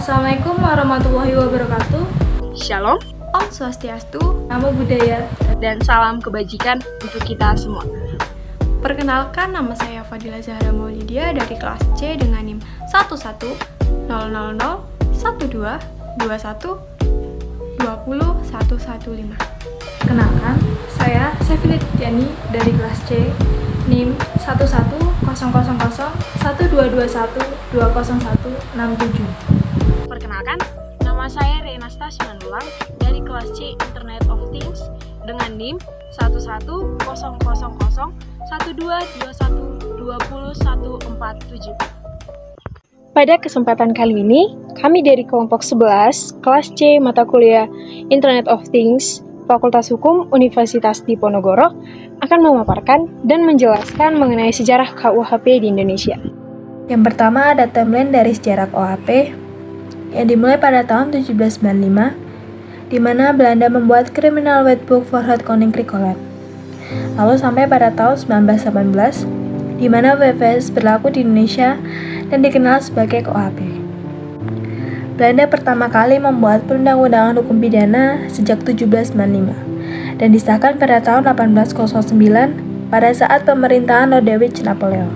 Assalamualaikum warahmatullahi wabarakatuh. Shalom, Om Swastiastu, Namo Buddhaya, dan salam kebajikan untuk kita semua. Perkenalkan, nama saya Fadila Zahra Maulidia dari kelas C dengan NIM 11000012120115. Kenalkan, saya Sevili Tiani dari kelas C NIM 110012212017. Perkenalkan, nama saya Renasta Simanulang dari kelas C Internet of Things dengan NIM 110012212017. Pada kesempatan kali ini, kami dari kelompok 11, kelas C mata kuliah Internet of Things, Fakultas Hukum Universitas Diponegoro akan memaparkan dan menjelaskan mengenai sejarah KUHP di Indonesia. Yang pertama ada timeline dari sejarah KUHP yang dimulai pada tahun 1795, di mana Belanda membuat Criminal Wetboek Vooruitgang Krikoland. Lalu sampai pada tahun 1918, di mana WVS berlaku di Indonesia dan dikenal sebagai KUHP. Belanda pertama kali membuat perundang-undangan hukum pidana sejak 1795 dan disahkan pada tahun 1809 pada saat pemerintahan Lodewijk Napoleon.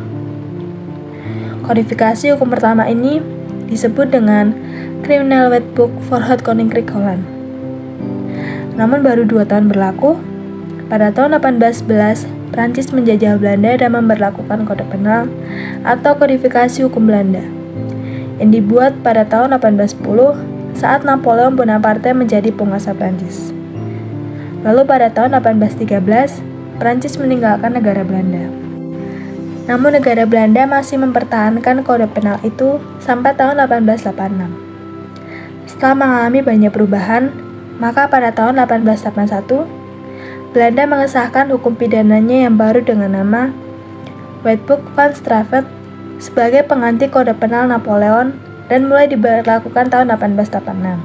Kodifikasi hukum pertama ini disebut dengan Criminal Wetboek Vooruitgang Krikoland. Namun baru 2 tahun berlaku, pada tahun 1811 Prancis menjajah Belanda dan memberlakukan kode penal atau kodifikasi hukum Belanda yang dibuat pada tahun 1810 saat Napoleon Bonaparte menjadi penguasa Prancis. Lalu pada tahun 1813, Prancis meninggalkan negara Belanda. Namun negara Belanda masih mempertahankan kode penal itu sampai tahun 1886. Setelah mengalami banyak perubahan, maka pada tahun 1881, Belanda mengesahkan hukum pidananya yang baru dengan nama Wetboek van Strafrecht sebagai pengganti kode penal Napoleon dan mulai diberlakukan tahun 1886.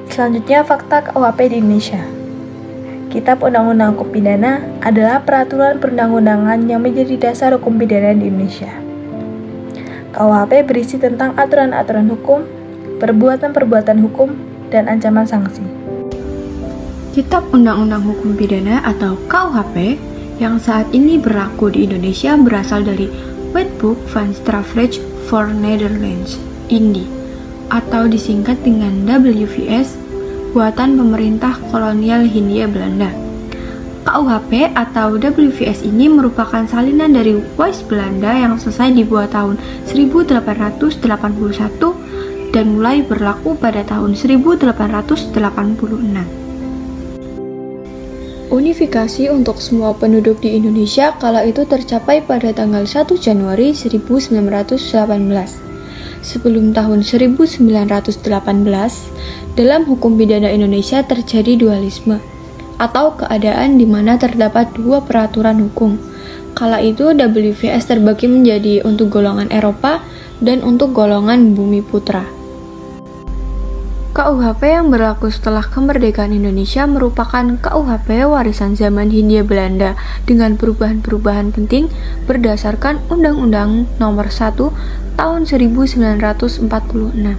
Selanjutnya, fakta KUHP di Indonesia. Kitab Undang-Undang Hukum Pidana adalah peraturan perundang-undangan yang menjadi dasar hukum pidana di Indonesia. KUHP berisi tentang aturan-aturan hukum, perbuatan-perbuatan hukum, dan ancaman sanksi. Kitab Undang-Undang Hukum Pidana atau KUHP yang saat ini berlaku di Indonesia berasal dari Wetboek van Strafrecht for Netherlands, INDI, atau disingkat dengan WVS, buatan pemerintah kolonial Hindia Belanda. KUHP atau WVS ini merupakan salinan dari Wise Belanda yang selesai dibuat tahun 1881 dan mulai berlaku pada tahun 1886. Unifikasi untuk semua penduduk di Indonesia kala itu tercapai pada tanggal 1 Januari 1918. Sebelum tahun 1918, dalam hukum pidana Indonesia terjadi dualisme, atau keadaan di mana terdapat 2 peraturan hukum. Kala itu WVS terbagi menjadi untuk golongan Eropa dan untuk golongan Bumi Putra. KUHP yang berlaku setelah kemerdekaan Indonesia merupakan KUHP warisan zaman Hindia Belanda dengan perubahan-perubahan penting berdasarkan Undang-Undang Nomor 1 Tahun 1946.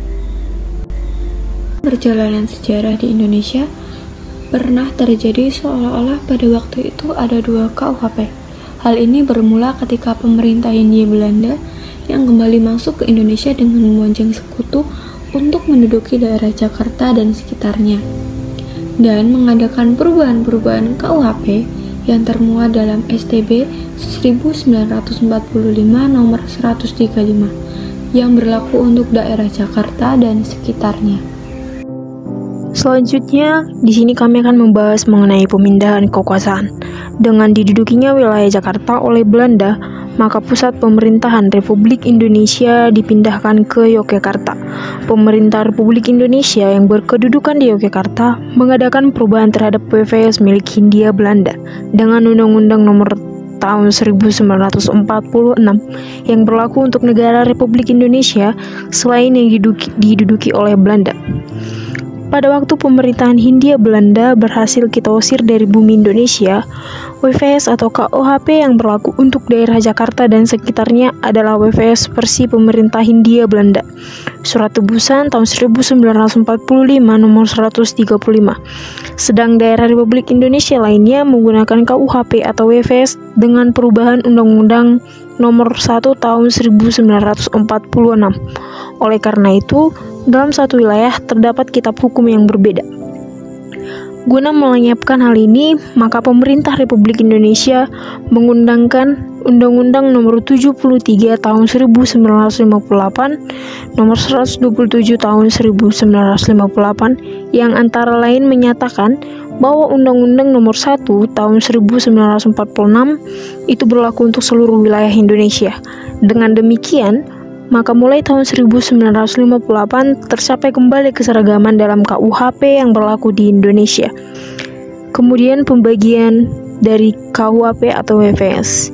Perjalanan sejarah di Indonesia pernah terjadi seolah-olah pada waktu itu ada 2 KUHP. Hal ini bermula ketika pemerintah Hindia Belanda yang kembali masuk ke Indonesia dengan membonceng sekutu untuk menduduki daerah Jakarta dan sekitarnya, dan mengadakan perubahan-perubahan KUHP yang termuat dalam STB 1945 nomor 135 yang berlaku untuk daerah Jakarta dan sekitarnya. Selanjutnya, di sini kami akan membahas mengenai pemindahan kekuasaan. Dengan didudukinya wilayah Jakarta oleh Belanda, maka pusat pemerintahan Republik Indonesia dipindahkan ke Yogyakarta. Pemerintah Republik Indonesia yang berkedudukan di Yogyakarta mengadakan perubahan terhadap WVS milik Hindia Belanda dengan Undang-Undang Nomor tahun 1946 yang berlaku untuk negara Republik Indonesia selain yang diduduki oleh Belanda. Pada waktu pemerintahan Hindia Belanda berhasil kita usir dari bumi Indonesia, WVS atau KUHP yang berlaku untuk daerah Jakarta dan sekitarnya adalah WVS versi pemerintah Hindia Belanda. Surat Tebusan tahun 1945 nomor 135. Sedang daerah Republik Indonesia lainnya menggunakan KUHP atau WVS dengan perubahan Undang-Undang nomor 1 tahun 1946. Oleh karena itu, dalam satu wilayah terdapat kitab hukum yang berbeda. Guna melenyapkan hal ini, maka pemerintah Republik Indonesia mengundangkan Undang-Undang Nomor 73 Tahun 1958, Nomor 127 Tahun 1958 yang antara lain menyatakan bahwa Undang-Undang Nomor 1 Tahun 1946 itu berlaku untuk seluruh wilayah Indonesia. Dengan demikian, maka mulai tahun 1958 tercapai kembali keseragaman dalam KUHP yang berlaku di Indonesia. Kemudian pembagian dari KUHP atau WVS.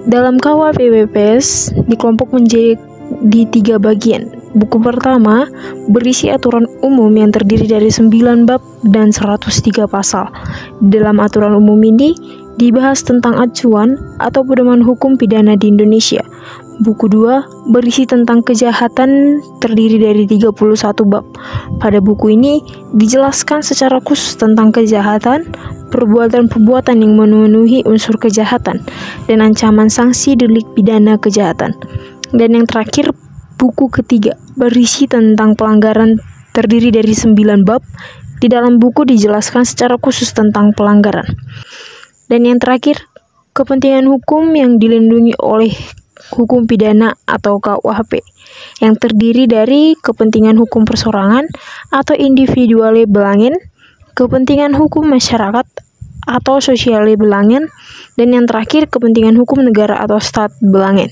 Dalam KUHP WVS dikelompok menjadi 3 bagian. Buku pertama berisi aturan umum yang terdiri dari 9 bab dan 103 pasal. Dalam aturan umum ini dibahas tentang acuan atau pedoman hukum pidana di Indonesia. Buku 2 berisi tentang kejahatan terdiri dari 31 bab. Pada buku ini dijelaskan secara khusus tentang kejahatan, perbuatan-perbuatan yang memenuhi unsur kejahatan, dan ancaman sanksi delik pidana kejahatan. Dan yang terakhir, buku ketiga berisi tentang pelanggaran terdiri dari 9 bab. Di dalam buku dijelaskan secara khusus tentang pelanggaran. Dan yang terakhir, kepentingan hukum yang dilindungi oleh hukum pidana atau KUHP yang terdiri dari kepentingan hukum persorangan atau individuale belangen, kepentingan hukum masyarakat atau sosiale belangen, dan yang terakhir kepentingan hukum negara atau stat belangen.